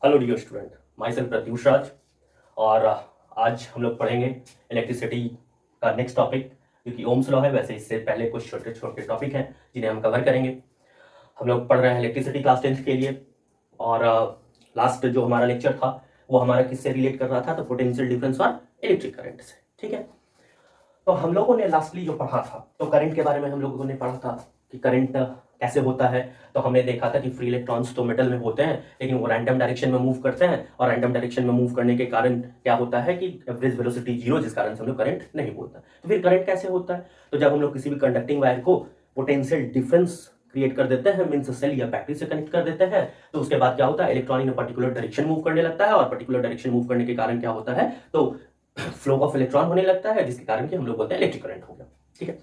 Hello dear student, myself Pratyush Raj. और आज हम लोग पढ़ेंगे इलेक्ट्रिसिटी का नेक्स्ट टॉपिक, क्योंकि ओम्स लॉ है। वैसे इससे पहले कुछ छोटे छोटे टॉपिक हैं जिन्हें हम कवर करेंगे। हम लोग पढ़ रहे हैं इलेक्ट्रिसिटी क्लास 10th के लिए। और लास्ट जो हमारा लेक्चर था वो हमारा किससे रिलेट कर रहा था? तो पोटेंशियल डिफरेंस और इलेक्ट्रिक करंट से। ठीक है, तो हम लोगों ने लास्टली जो पढ़ा था तो करंट के बारे में हम लोगों ने पढ़ा था कि करंट कैसे होता है। तो हमने देखा था कि फ्री इलेक्ट्रॉन्स तो मेटल में होते हैं, लेकिन वो रैंडम डायरेक्शन में मूव करते हैं, और रैंडम डायरेक्शन में मूव करने के कारण क्या होता है कि एवरेज वेलोसिटी जीरो, जिस कारण से हम लोग करंट नहीं बोलता। तो फिर करंट कैसे होता है? तो जब हम लोग किसी भी कंडक्टिंग वायर को पोटेंशियल डिफरेंस क्रिएट कर देते हैं, मीन्स सेल या बैटरी से कनेक्ट कर देते हैं, तो उसके बाद क्या होता है, electron in particular direction move करने लगता है, और पर्टिकुलर डायरेक्शन मूव करने के कारण क्या होता है, तो फ्लो ऑफ इलेक्ट्रॉन होने लगता है, जिसके कारण कि हम लोग बोलते हैं इलेक्ट्रिक करंट हो गया। ठीक है,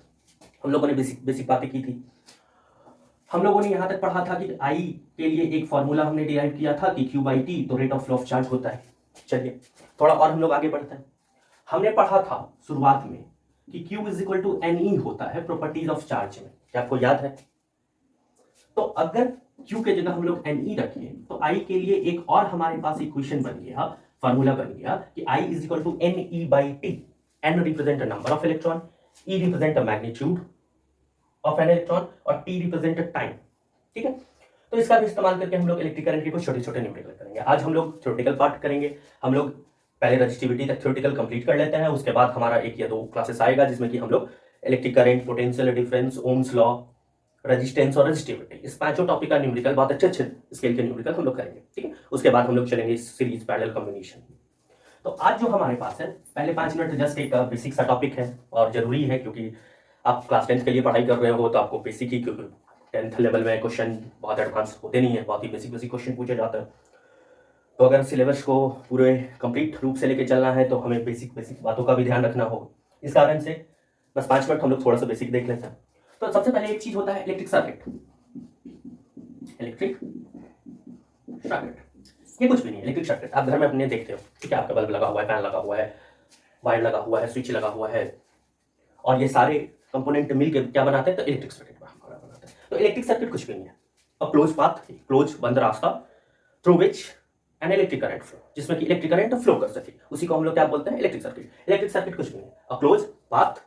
हम लोगों ने बेसिक बेसिक बातें की थी। हम लोगों ने यहां तक पढ़ा था कि आई के लिए एक फॉर्मूला हमने डिराइव किया था कि क्यू बाई टी, तो rate of flow of charge होता है। चलिए थोड़ा और हम लोग आगे बढ़ते हैं। हमने पढ़ा था शुरुआत में कि Q is equal to N E होता है प्रॉपर्टीज ऑफ चार्ज में। क्या आपको याद है? तो अगर Q के जगह हम लोग Ne रखिए तो I के लिए एक और हमारे पास इक्वेशन बन गया, फॉर्मूला बन गया कि I is equal to Ne by T. N represent number of electron, E represent magnitude of an electron, और T रिप्रेजेंट टाइम। ठीक है, तो इसका भी इस्तेमाल करके हम लोग इलेक्ट्रिक करंट के कुछ छोटे छोटे न्यूमेरिकल करेंगे। आज हम लोग थ्योरेटिकल पार्ट करेंगे। हम लोग पहले रजिस्टिविटी तक थ्योरेटिकल कंप्लीट कर लेते हैं, उसके बाद हमारा एक या दो क्लासेस आएगा जिसमें कि हम लोग electric current, potential difference, Ohm's law, resistance और रेजिस्टिविटी, इस पांचों टॉपिक का न्यूमेरिकल, बहुत अच्छे अच्छे स्केल के न्यूमेरिकल हम लोग करेंगे। ठीक है, उसके बाद हम लोग चलेंगे सीरीज पैरेलल कॉम्बिनेशन। तो आज जो हमारे पास है, पहले 5 मिनट जस्ट एक बेसिक सा टॉपिक है, और जरूरी है क्योंकि आप क्लास 10th के लिए पढ़ाई कर रहे हो, तो आपको बेसिक ही, क्योंकि 10th लेवल में क्वेश्चन बहुत एडवांस होते नहीं है, बहुत ही बेसिक बेसिक क्वेश्चन पूछे जाते हैं। तो अगर सिलेबस को पूरे कंप्लीट रूप से लेके चलना है तो हमें बेसिक बेसिक बातों का भी ध्यान रखना होगा। इस कारण से बस 5 मिनट हम लोग थोड़ा सा बेसिक देख लेते हैं। तो सबसे पहले एक चीज होता है इलेक्ट्रिक सर्किट। इलेक्ट्रिक सर्किट ये कुछ भी नहीं है। इलेक्ट्रिक सर्किट आप घर में अपने देखते हो, ठीक है, आपका बल्ब लगा हुआ है, फैन लगा हुआ है, वायर लगा हुआ है, स्विच लगा हुआ है, और ये सारे कंपोनेंट मिलकर क्या बनाते हैं? तो इलेक्ट्रिक सर्किट बनाते हैं। तो इलेक्ट्रिक सर्किट कुछ भी नहीं है, अ क्लोज पाथ, क्लोज बंद रास्ता, through which N electric current flow, जिसमें कि इलेक्ट्रिक करंट फ्लो कर सके, उसी को हम लोग क्या बोलते हैं? Electric circuit. इलेक्ट्रिक सर्किट कुछ भी नहीं है, अ क्लोज पाथ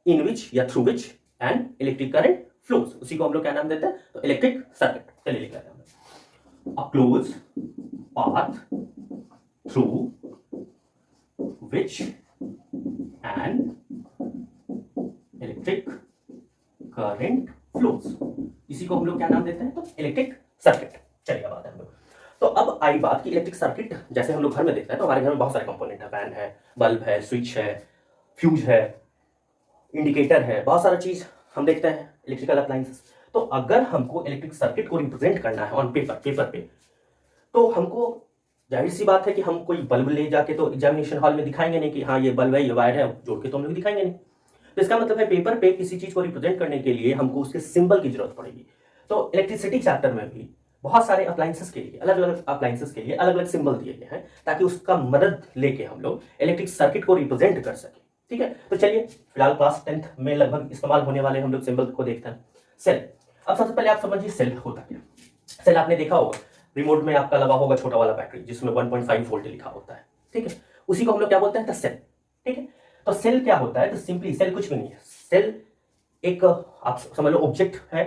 इन विच या through which N electric current flows, उसी को हम लोग क्या नाम देते हैं? तो इलेक्ट्रिक सर्किट। चलिए लिख लेते हैं, a closed path through which an electric current flows, इसी को हम लोग क्या नाम देते हैं? तो इलेक्ट्रिक सर्किट। चलिए अब आते हैं हम लोग। तो अब आई बात कि इलेक्ट्रिक सर्किट जैसे हम लोग घर में देखते हैं, तो हमारे घर में बहुत सारे कंपोनेंट है, फैन है, बल्ब है, स्विच है, फ्यूज है, इंडिकेटर है, बहुत सारा चीज हम देखते हैं, इलेक्ट्रिकल अप्लायंसेस। तो अगर हमको इलेक्ट्रिक सर्किट को रिप्रेजेंट करना है ऑन पेपर पे, तो हमको जाहिर सी बात है कि हम कोई बल्ब ले जाके तो एग्जामिनेशन हॉल में दिखाएंगे नहीं कि हाँ ये बल्ब है, ये वायर है, जोड़ के तो हम लोग दिखाएंगे नहीं। तो इसका मतलब है पेपर पे किसी चीज को रिप्रेजेंट करने के लिए हमको उसके सिंबल की जरूरत पड़ेगी। तो इलेक्ट्रिसिटी चैप्टर में भी बहुत सारे अप्लायंसेस के लिए, अलग अलग अप्लायंसेस के लिए अलग अलग सिंबल दिए गए हैं, ताकि उसका मदद लेके हम लोग इलेक्ट्रिक सर्किट को रिप्रेजेंट कर सके। ठीक है, तो चलिए फिलहाल क्लास 10th में लगभग इस्तेमाल होने वाले हम लोग सिंबल को देखते हैं। सेल। अब सबसे पहले आप समझिए सेल होता क्या। सेल आपने देखा होगा, रिमोट में आपका लगा होगा छोटा वाला बैटरी जिसमें 1.5 वोल्ट लिखा होता है। ठीक है, उसी को हम लोग क्या बोलते हैं? तो सेल। ठीक है, तो सेल क्या होता है? तो सिंपली सेल कुछ भी नहीं है। सेल एक आप समझ लो ऑब्जेक्ट है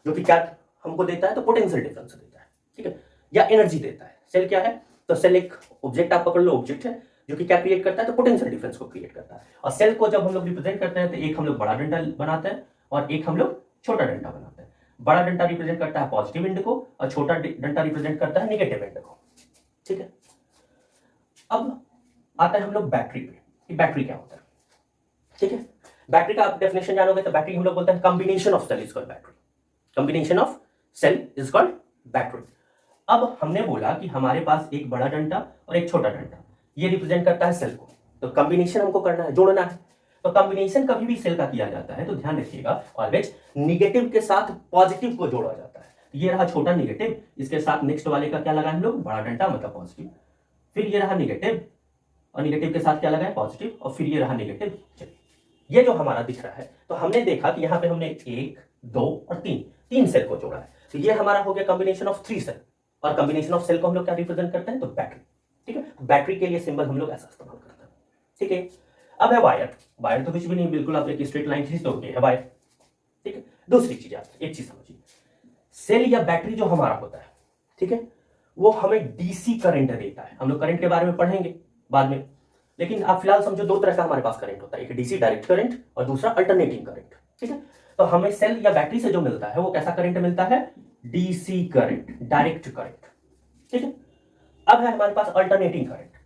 जो कि क्या हमको देता है? तो पोटेंशियल डिफरेंस देता है, ठीक है, या एनर्जी देता है। सेल क्या है? तो सेल एक ऑब्जेक्ट, आप पकड़ लो, ऑब्जेक्ट है जो कि क्या क्रिएट करता है? तो पोटेंशियल डिफरेंस को क्रिएट करता है। और सेल को जब हम लोग रिप्रेजेंट करते हैं तो एक हम लोग बड़ा डंडा बनाते हैं और एक हम लोग छोटा डंडा बनाते हैं। बड़ा डंडा रिप्रेजेंट करता है पॉजिटिव एंड को, और छोटा डंडा रिप्रेजेंट करता है नेगेटिव एंड को। ठीक है, अब आता है हम लोग बैटरी पे कि बैटरी क्या होता है। ठीक है, बैटरी का आप डेफिनेशन जानोगे तो बैटरी हम लोग बोलते हैं combination of cell is called battery. Combination of cell is called battery. अब हमने बोला कि हमारे पास एक बड़ा डंडा और एक छोटा डंडा, ये रिप्रेजेंट करता है सेल को, तो कॉम्बिनेशन हमको करना है, जोड़ना है। तो कॉम्बिनेशन कभी भी सेल का किया जाता है तो ध्यान रखिएगा ऑलवेज निगेटिव के साथ पॉजिटिव को जोड़ा जाता है। ये रहा छोटा निगेटिव, इसके साथ नेक्स्ट वाले का क्या लगाए हम लोग? बड़ा डंडा, मतलब पॉजिटिव। फिर ये रहा निगेटिव, और निगेटिव के साथ क्या लगाए? पॉजिटिव, और फिर ये रहा निगेटिव। चलिए ये जो हमारा दिख रहा है, तो हमने देखा कि यहाँ पे हमने 1, 2 और 3 सेल को जोड़ा है, तो ये हमारा हो गया कॉम्बिनेशन ऑफ 3 सेल। और कॉम्बिनेशन ऑफ सेल को हम लोग क्या रिप्रेजेंट करते हैं, तो बैटरी। ठीक है, बैटरी के लिए सिंबल हम लोग ऐसा इस्तेमाल करते हैं। ठीक है, अब है वायर। वायर तो कुछ भी नहीं, बिल्कुल आप एक स्ट्रेट लाइन खींच दोगे है वायर। ठीक है, दूसरी चीज आप एक चीज समझिए, सेल या बैटरी जो हमारा होता है, ठीक है, वो हमें डीसी करंट देता है। हम लोग करंट के बारे में पढ़ेंगे बाद में, लेकिन आप फिलहाल समझो दो तरह का हमारे पास करंट होता है, एक डीसी डायरेक्ट करंट और दूसरा अल्टरनेटिंग करंट। ठीक है, तो हमें सेल या बैटरी से जो मिलता है वो कैसा करंट मिलता है, डीसी करंट, डायरेक्ट करंट। ठीक है, अब है हमारे पास अल्टरनेटिंग करंट।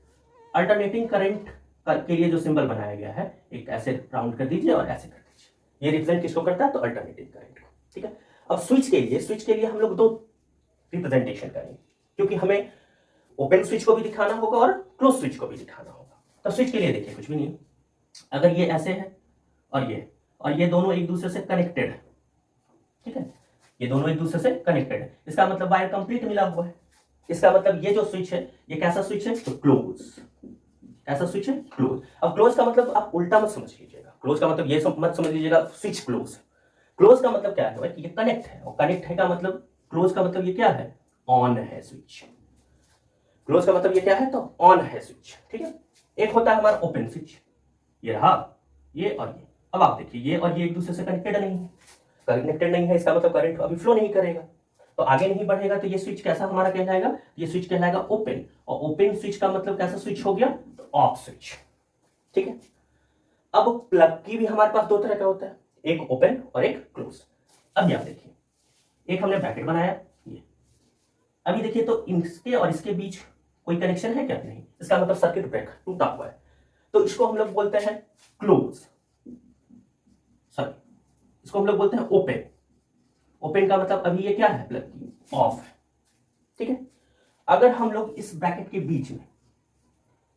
अल्टरनेटिंग करंट के लिए जो सिंबल बनाया गया है, एक ऐसे राउंड कर दीजिए और ऐसे कर दीजिए, ये रिप्रेजेंट किसको करता है, तो अल्टरनेटिंग करंट को। ठीक है, अब स्विच के लिए हम लोग दो रिप्रेजेंटेशन करेंगे, क्योंकि हमें ओपन स्विच को भी दिखाना होगा और क्लोज स्विच को भी दिखाना होगा। तो स्विच के लिए देखिए कुछ भी नहीं, अगर ये ऐसे है और ये दोनों एक दूसरे से कनेक्टेड है। ठीक है, ये दोनों एक दूसरे से कनेक्टेड है, इसका मतलब वायर कंप्लीट मिला हुआ है। इसका मतलब ये जो स्विच है ये कैसा स्विच है, तो क्लोज। ऐसा स्विच है क्लोज। अब क्लोज का मतलब आप उल्टा मत समझ लीजिएगा, क्लोज का मतलब ये मत समझ लीजिएगा स्विच क्लोज। क्लोज का मतलब क्या है कि ये कनेक्ट है, और कनेक्ट है का मतलब, क्लोज का मतलब ये क्या है, ऑन है स्विच। क्लोज का मतलब ये क्या है, तो ऑन है स्विच। ठीक है, एक होता है हमारा ओपन स्विच, ये रहा, ये और ये। अब आप देखिए ये और ये एक दूसरे से कनेक्टेड नहीं है, कनेक्टेड नहीं है, इसका मतलब करंट अभी फ्लो नहीं करेगा, तो आगे नहीं बढ़ेगा, तो ये स्विच कैसा हमारा कहलाएगा, ये स्विच कहलाएगा ओपन। और ओपन स्विच का मतलब कैसा स्विच हो गया, तो ऑफ स्विच। ठीक है, अब प्लग की भी हमारे पास दो तरह का होता है, एक ओपन और एक क्लोज। अब आप देखिए, एक हमने ब्रैकेट बनाया ये, अभी देखिए तो इसके और इसके बीच कोई कनेक्शन है क्या, नहीं, इसका मतलब सर्किट ब्रेकर टूटा हुआ है, तो इसको हम लोग बोलते हैं क्लोज, सॉरी इसको हम लोग बोलते हैं ओपन। ओपन का मतलब अभी ये क्या है, प्लग की ऑफ है। ठीक है, अगर हम लोग इस ब्रैकेट के बीच में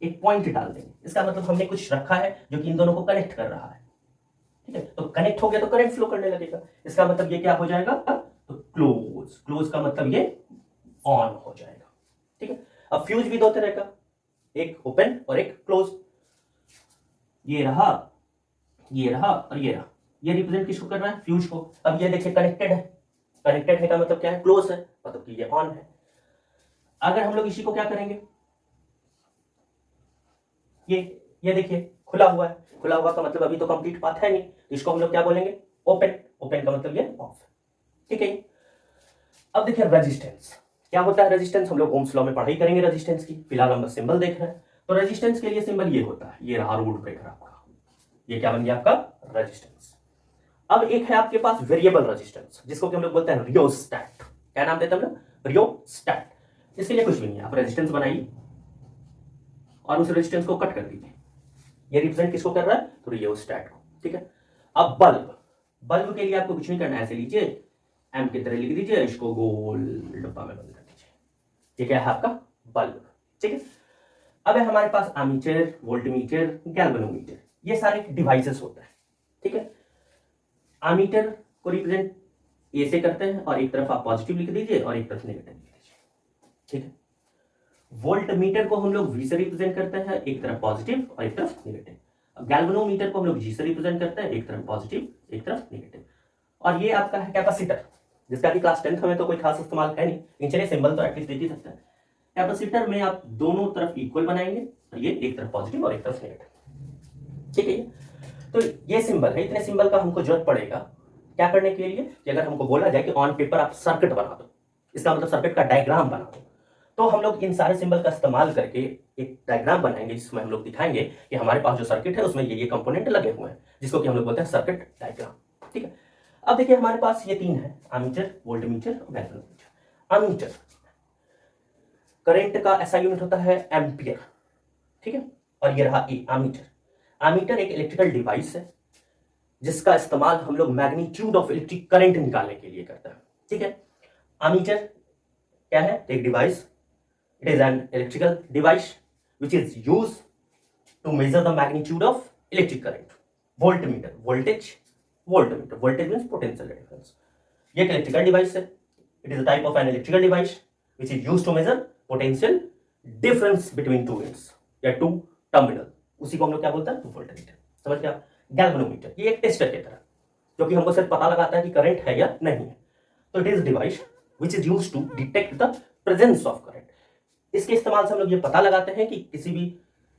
एक पॉइंट डाल देंगे, इसका मतलब हमने कुछ रखा है जो कि इन दोनों को कनेक्ट कर रहा है। ठीक है, तो कनेक्ट हो गया तो करंट फ्लो करने लगेगा, इसका मतलब ये क्या हो जाएगा, तो क्लोज। क्लोज का मतलब ये ऑन हो जाएगा। ठीक है, अब फ्यूज भी दो तरह का, एक ओपन और एक क्लोज। ये रहा, ये रहा और ये रहा, ये रिप्रेजेंट किसको कर रहा है, फ्यूज को। अब ये देखिए कनेक्टेड है, कनेक्टेड है का मतलब क्या है, क्लोज है, मतलब कि ये ऑन है। अगर हम लोग इसी को क्या करेंगे, ये देखिए खुला हुआ है, खुला हुआ का मतलब अभी तो कंप्लीट पाथ है नहीं, तो इसको हम लोग क्या बोलेंगे, ओपन। ओपन का मतलब ये ऑफ। ठीक है, अब देखिए रेजिस्टेंस क्या होता है। रेजिस्टेंस हम लोग ओम्स लॉ में पढ़ाई करेंगे रेजिस्टेंस की, फिलहाल हम बस सिंबल देख रहे हैं। तो रेजिस्टेंस के लिए सिंबल ये होता है, ये रहा रूट ब्रेकर आपका, ये क्या बन गया आपका रेजिस्टेंस। अब एक है आपके पास वेरिएबल रेजिस्टेंस, जिसको कि हम लोग बोलते हैं रियोस्टैट। क्या नाम देते हैं हम लोग, रियोस्टैट। इसके लिए कुछ भी नहीं है, आप रेजिस्टेंस बनाइए और उस रेजिस्टेंस को कट कर दीजिए, ये रिप्रेजेंट किसको कर रहा है, तो रियोस्टैट को। ठीक है, अब बल्ब, बल्ब के लिए आपको कुछ नहीं करना है, ऐसे लीजिए एम की तरह लिख दीजिए, इसको गोल डब्बा में बंद कर दीजिए, ये क्या है आपका बल्ब। ठीक है, अब है हमारे पास एमीटर, वोल्टमीटर, गैल्वेनोमीटर, ये सारे डिवाइसेस होते हैं। ठीक है, एमीटर को रिप्रेजेंट ए से करते हैं, और एक तरफ आप पॉजिटिव लिख दीजिए और एक तरफ नेगेटिव लिख दीजिए। ठीक है, वोल्ट मीटर को हम लोग वी से रिप्रेजेंट करते हैं, एक तरफ पॉजिटिव और एक तरफ नेगेटिव। अब गैल्वेनोमीटर को हम लोग जी से रिप्रेजेंट करते हैं, एक तरफ पॉजिटिव एक तरफ नेगेटिव। और ये आपका है कैपेसिटर, जिसका कि क्लास 10th में तो कोई खास इस्तेमाल है नहीं, लेकिन चलिए सिंबल तो एटलीस्ट देख ही सकते हैं। कैपेसिटर में आप दोनों तरफ इक्वल बनाएंगे, और ये एक तरफ पॉजिटिव और एक तरफ नेगेटिव। ठीक है, तो ये सिंबल है, इतने सिंबल का हमको जरूरत पड़ेगा क्या करने के लिए, कि अगर हमको बोला जाए कि ऑन पेपर आप सर्किट बना दो, इसका मतलब सर्किट का डायग्राम बना दो, तो हम लोग इन सारे सिंबल का इस्तेमाल करके एक डायग्राम बनाएंगे, जिसमें हम लोग दिखाएंगे कि हमारे पास जो सर्किट है उसमें ये कंपोनेंट लगे हुए हैं, जिसको कि हम लोग बोलते हैं सर्किट डायग्राम। ठीक है, अब देखिए हमारे पास ये तीन है, एमीटर, वोल्टमीटर और गैल्वेनोमीटर। एमीटर करंट का ऐसा यूनिट होता है एम्पियर। ठीक है, और ये रहा एमीटर। एमीटर एक इलेक्ट्रिकल डिवाइस है, जिसका इस्तेमाल हम लोग मैग्नीट्यूड ऑफ इलेक्ट्रिक करंट निकालने के लिए करते हैं। ठीक है, एमीटर क्या है, एक device, it is an electrical device which is used to measure the magnitude of electric current. Voltmeter, voltage, voltmeter, voltage means potential difference. ये एक इलेक्ट्रिकल डिवाइस है, it is a type of an electrical device which is used to measure potential difference between two ends या two terminal, उसी को हम लोग क्या बोलते हैं, तो वोल्टमीटर। समझ गया। गैल्वेनोमीटर ये एक टेस्टर की तरह, जो कि हमको सिर्फ पता लगाता है कि करंट है या नहीं है। तो it is device which is used to detect the presence of current. इसके इस्तेमाल से हम लोग ये पता लगाते हैं कि किसी भी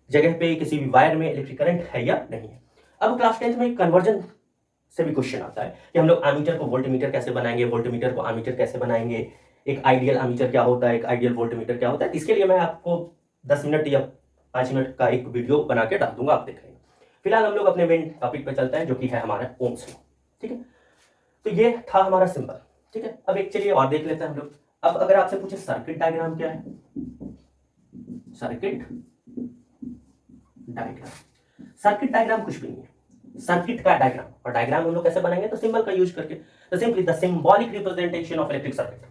जगह पे किसी भी वायर में इलेक्ट्रिक करंट है या नहीं है। अब क्लास 10th में कन्वर्जन से भी क्वेश्चन आता है कि हम लोग एमीटर को वोल्टमीटर कैसे बनाएंगे, वोल्टमीटर को एमीटर कैसे बनाएंगे, एक आइडियल एमीटर क्या होता है, एक आइडियल वोल्टमीटर क्या होता है। इसके लिए मैं आपको 10 मिनट या 5 मिनट का एक वीडियो बना के डाल दूंगा, आप देख लेंगे। फिलहाल हम लोग अपने मेन टॉपिक पे चलते हैं जो कि है हमारा ओम्स लॉ। ठीक है, तो ये था हमारा सिंबल। ठीक है, अब एक चलिए और देख लेते हैं हम लोग। अब अगर आपसे पूछे सर्किट डायग्राम क्या है, सर्किट डायग्राम, सर्किट डायग्राम कुछ भी नहीं है, सर्किट का डायग्राम। और डायग्राम हम लोग कैसे बनाएंगे, तो सिंबल का यूज करके। तो simply the symbolic representation of electric circuit,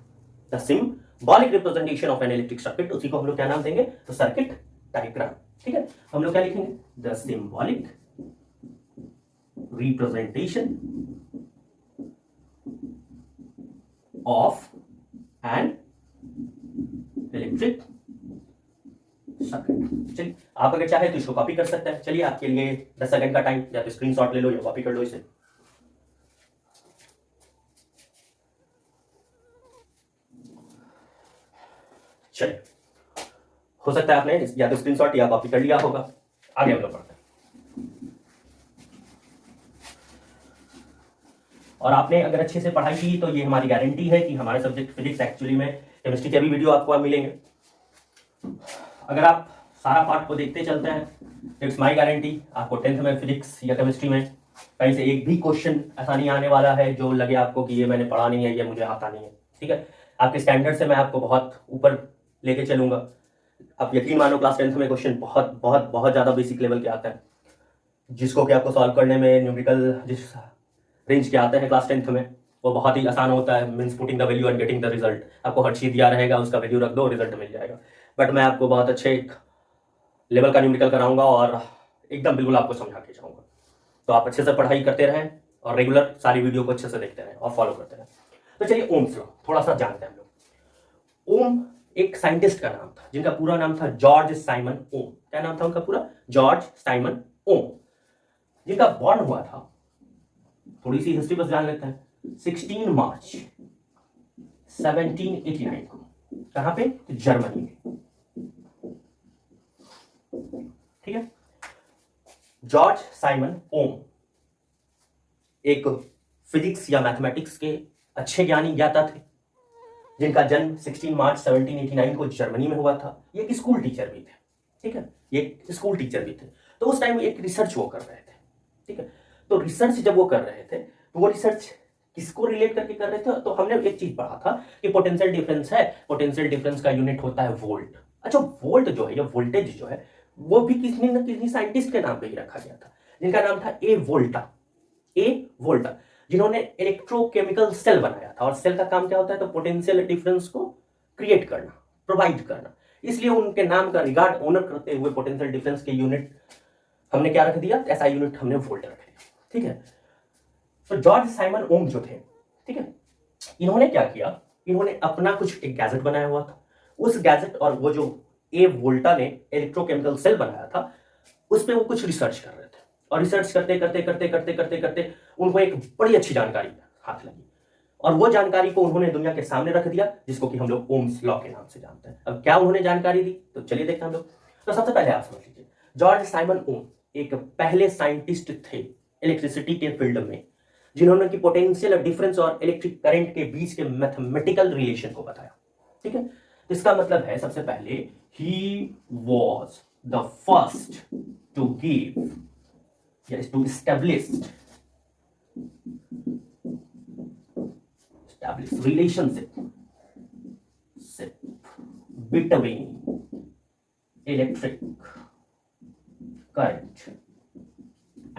the symbolic representation of an electric circuit, उसी को हम लोग क्या नाम देंगे, तो सर्किट डायग्राम। ठीक है, हम लोग क्या लिखेंगे, the symbolic representation of an electric circuit. चलिए, आप अगर चाहे तो इसको कॉपी कर सकते हैं। चलिए, आपके लिए 10 सेकंड का टाइम, या तो स्क्रीनशॉट ले लो या कॉपी कर लो इसे। चलिए, हो सकता है आपने या तो स्क्रीनशॉट या कॉपी कर लिया होगा। आगे हम लोग पढ़ते हैं। और आपने अगर अच्छे से पढ़ाई की तो ये हमारी गारंटी है कि हमारे सब्जेक्ट फिजिक्स, एक्चुअली में केमिस्ट्री के भी वीडियो आपको मिलेंगे। अगर आप सारा पार्ट को देखते चलते हैं, इट्स माय गारंटी आपको 10th में फिजिक्स या केमिस्ट्री में कहीं से एक भी क्वेश्चन ऐसा नहीं आने वाला है जो लगे आपको कि ये मैंने पढ़ा नहीं है, ये मुझे आता नहीं है। ठीक है, आपके स्टैंडर्ड से मैं आपको बहुत ऊपर लेके चलूंगा। आप यकीन मानो, क्लास 10th में क्वेश्चन बहुत बहुत बहुत ज़्यादा बेसिक लेवल के आते हैं, जिसको कि आपको सॉल्व करने में न्यूमेरिकल जिस रेंज के आते हैं क्लास 10th में, वो बहुत ही आसान होता है। Means putting the value and getting the result. आपको हर चीज दिया रहेगा, उसका वैल्यू रख दो, रिजल्ट मिल जाएगा। बट मैं आपको बहुत अच्छे एक लेवल का न्यूमेरिकल कराऊंगा और एकदम बिल्कुल आपको समझा के जाऊंगा। तो आप अच्छे से पढ़ाई करते रहें और रेगुलर सारी वीडियो को अच्छे से देखते रहें और फॉलो करते रहें। तो चलिए, ओम्स लॉ थोड़ा सा जानते हैं हम लोग। ओम एक साइंटिस्ट का नाम था जिनका पूरा नाम था जॉर्ज साइमन ओम। क्या नाम था उनका पूरा, जॉर्ज साइमन ओम, जिनका बॉर्न हुआ था, थोड़ी सी हिस्ट्री बस जान लेते हैं, 16 मार्च 1789 को। कहां पे, तो जर्मनी में। ठीक है, जॉर्ज साइमन ओम एक फिजिक्स या मैथमेटिक्स के अच्छे ज्ञानी ज्ञाता थे, जिनका जन्म 16 मार्च 1789 को जर्मनी में हुआ था। ये एक स्कूल टीचर भी थे। ठीक है, ये स्कूल टीचर भी थे। तो उस टाइम एक रिसर्च वो कर रहे थे। ठीक है, तो रिसर्च जब वो कर रहे थे तो वो रिसर्च किसको रिलेट करके कर रहे थे, तो हमने एक चीज पढ़ा था कि पोटेंशियल डिफरेंस है, पोटेंशियल डिफरेंस का यूनिट होता है वोल्ट। अच्छा, वोल्ट जो है या वोल्टेज जो है वो भी किसी न किसी साइंटिस्ट के नाम पे ही रखा गया था, जिनका नाम था ए वोल्टा। ए वोल्टा, जिन्होंने इलेक्ट्रोकेमिकल सेल बनाया था। और सेल का काम क्या होता है, तो पोटेंशियल डिफरेंस को क्रिएट करना, प्रोवाइड करना। इसलिए उनके नाम का रिगार्ड ऑनर करते हुए पोटेंशियल डिफरेंस के यूनिट हमने क्या रख दिया, ऐसा यूनिट हमने वोल्ट रख दिया। ठीक है, तो जॉर्ज साइमन ओम जो थे, ठीक है, इन्होंने क्या किया, इन्होंने अपना कुछ एक गैजेट बनाया हुआ था। उस गैजेट और वो जो ए वोल्टा ने इलेक्ट्रोकेमिकल सेल बनाया था, उस पर वो कुछ रिसर्च कर रहे थे। और रिसर्च करते करते करते करते करते करते उनको एक बड़ी अच्छी जानकारी हाथ लगी, और वो जानकारी को उन्होंने दुनिया के सामने रख दिया, जिसको कि हम लोग ओम्स लॉ के नाम से जानते हैं। अब क्या उन्होंने जानकारी दी, तो चलिए देखते हैं हम लोग। तो सबसे पहले आप समझ लीजिए, जॉर्ज साइमन ओम एक पहले साइंटिस्ट थे इलेक्ट्रिसिटी के फील्ड में, जिन्होंने कि पोटेंशियल डिफरेंस और इलेक्ट्रिक करंट के बीच के मैथमेटिकल रिलेशन को बताया। ठीक है, इसका मतलब है सबसे पहले ही was the first to give yes to establish relationship between electric current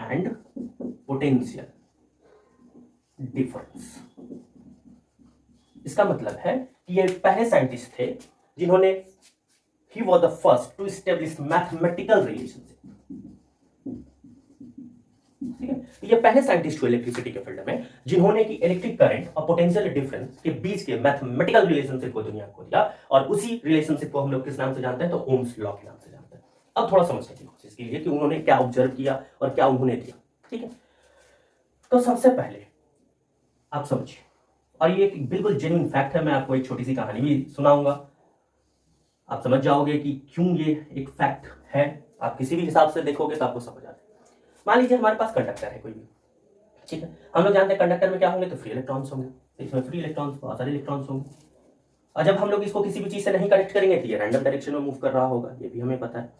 and potential difference। इसका मतलब है कि ये पहले साइंटिस्ट थे जिन्होंने he was the first to establish mathematical relationship। ठीक है, तो ये पहले साइंटिस्ट हुए इलेक्ट्रिसिटी के फील्ड में जिन्होंने कि इलेक्ट्रिक करंट और पोटेंशियल डिफरेंस के बीच के मैथमेटिकल रिलेशनशिप को दुनिया को दिया। और उसी रिलेशनशिप को हम लोग किस नाम से जानते हैं, तो ओम्स लॉ के नाम से जानते हैं। अब थोड़ा समझने की कोशिश कीजिए कि उन्होंने क्या ऑब्जर्व किया और क्या उन्होंने दिया। ठीक है, तो सबसे पहले आप समझिए, और ये एक बिल्कुल जेन्युइन फैक्ट है, मैं आपको एक छोटी सी कहानी भी सुनाऊंगा आप समझ जाओगे कि क्यों ये एक फैक्ट है। आप किसी भी हिसाब से देखोगे तो आपको समझ आता है। मान लीजिए हमारे पास कंडक्टर है कोई भी, ठीक है, हम लोग जानते हैं कंडक्टर में क्या होंगे, तो फ्री इलेक्ट्रॉन्स होंगे, तो इसमें फ्री इलेक्ट्रॉन्स, बहुत सारे इलेक्ट्रॉन्स होंगे। और जब हम लोग इसको किसी भी चीज से नहीं कनेक्ट करेंगे तो ये रैंडम डायरेक्शन में मूव कर रहा होगा, ये भी हमें पता है।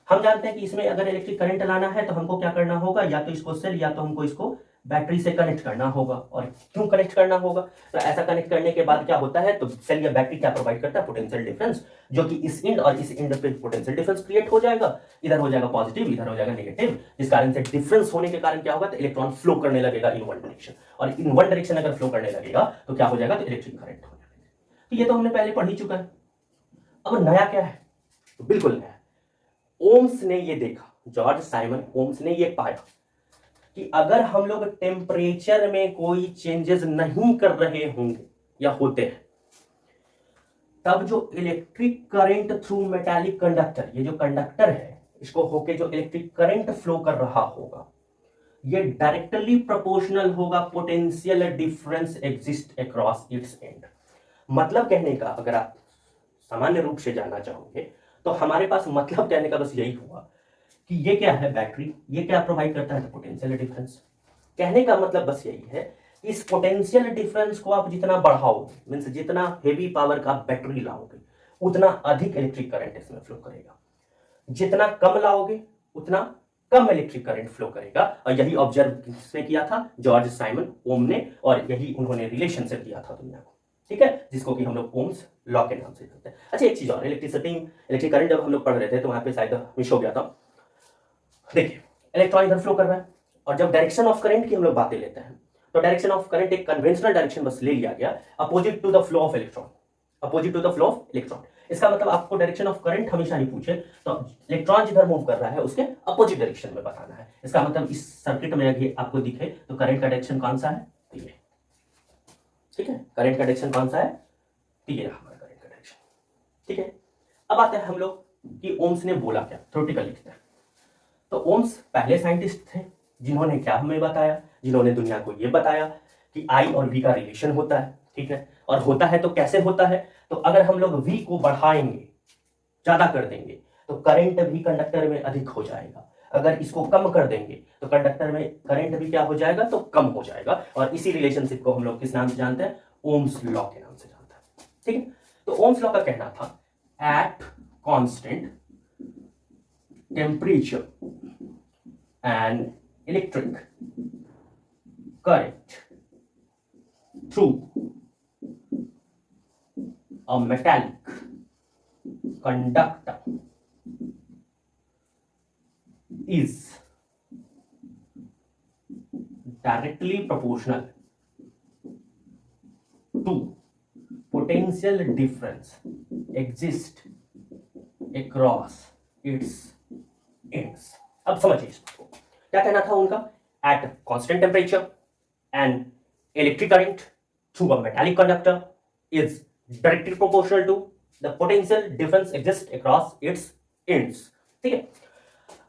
हम जानते हैं कि इसमें अगर इलेक्ट्रिक करंट लाना है तो हमको क्या करना होगा, या तो इसको सेल या तो हमको इसको बैटरी से कनेक्ट करना होगा। और क्यों कनेक्ट करना होगा, तो ऐसा कनेक्ट करने के बाद क्या होता है, तो सेल या बैटरी क्या प्रोवाइड करता है, पोटेंशियल डिफरेंस, जो कि इस इंड और इस इंड पे पोटेंशियल डिफरेंस क्रिएट हो जाएगा। इधर हो जाएगा पॉजिटिव, इधर हो जाएगा नेगेटिव, जिस कारण से डिफरेंस होने के कारण क्या होगा, तो इलेक्ट्रॉन फ्लो करने लगेगा इन वन डायरेक्शन। और इन वन डायरेक्शन अगर फ्लो करने लगेगा तो क्या हो जाएगा, तो इलेक्ट्रिक करंट हो जाएगा। तो ये तो हमने पहले पढ़ ही चुका है। अब नया क्या है, तो बिल्कुल नया। ओम्स ने ये देखा, जॉर्ज साइमन ओम्स ने ये पाया कि अगर हम लोग टेम्परेचर में कोई चेंजेस नहीं कर रहे होंगे या होते हैं, तब जो electric current through metallic conductor, ये जो कंडक्टर है इसको होके जो इलेक्ट्रिक करंट फ्लो कर रहा होगा, ये डायरेक्टली प्रोपोर्शनल होगा potential difference exist across its end. मतलब कहने का अगर आप सामान्य रूप से जानना चाहोगे तो हमारे पास मतलब कहने का बस यही हुआ कि ये क्या है, बैटरी, ये क्या प्रोवाइड करता है, पोटेंशियल डिफरेंस। कहने का मतलब बस यही है कि इस पोटेंशियल डिफरेंस को आप जितना बढ़ाओगे, मींस जितना हेवी पावर का बैटरी लाओगे, उतना अधिक इलेक्ट्रिक करंट इसमें फ्लो करेगा। जितना कम लाओगे उतना कम इलेक्ट्रिक करंट फ्लो करेगा। और यही ऑब्जर्व किसने किया था, जॉर्ज साइमन ओम ने, और यही उन्होंने रिलेशनशिप दिया था दुनिया को, ठीक है, जिसको कि हम लोग ओम्स लॉ के नाम से जानते हैं। अच्छा एक चीज और, इलेक्ट्रिक करंट जब हम लोग पढ़ रहे थे तो वहां पे शायद मिस हो गया था। देखिए इलेक्ट्रॉन इधर फ्लो कर रहा है, और जब डायरेक्शन ऑफ करंट की हम लोग बातें लेते हैं तो डायरेक्शन ऑफ करंट एक कन्वेंशनल डायरेक्शन बस ले लिया गया, opposite to the flow of electron, opposite to the flow of electron. इसका मतलब आपको डायरेक्शन ऑफ करंट हमेशा नहीं पूछे तो इलेक्ट्रॉन जिधर मूव कर रहा है उसके अपोजिट डायरेक्शन में बताना है। इसका मतलब इस सर्किट में अगर आपको दिखे तो करंट का डायरेक्शन कौन सा है, तो ये, ठीक है, करंट का डायरेक्शन कौन सा है, तो ये हमारा करंट का डायरेक्शन, ठीक है। अब आते हैं हम लोग कि ओम्स ने बोला क्या, थ्योरेटिकल लिखते हैं। तो ओम्स पहले साइंटिस्ट थे जिन्होंने क्या हमें बताया, जिन्होंने दुनिया को यह बताया कि आई और वी का रिलेशन होता है, ठीक है, और होता है तो कैसे होता है, तो अगर हम लोग वी को बढ़ाएंगे, ज्यादा कर देंगे, तो करंट भी कंडक्टर में अधिक हो जाएगा। अगर इसको कम कर देंगे तो कंडक्टर में करंट भी क्या हो जाएगा, तो कम हो जाएगा। और इसी रिलेशनशिप को हम लोग किस नाम से जानते हैं, ओम्स लॉ के नाम से जानते हैं, ठीक है। तो ओम्स लॉ का कहना था at constant temperature and electric current through a metallic conductor is directly proportional to potential difference exist across its ends। अब समझिए इसको, क्या कहना था उनका, at constant temperature and electric current through a metallic conductor is directly proportional to the potential difference exist across its ends, ठीक है।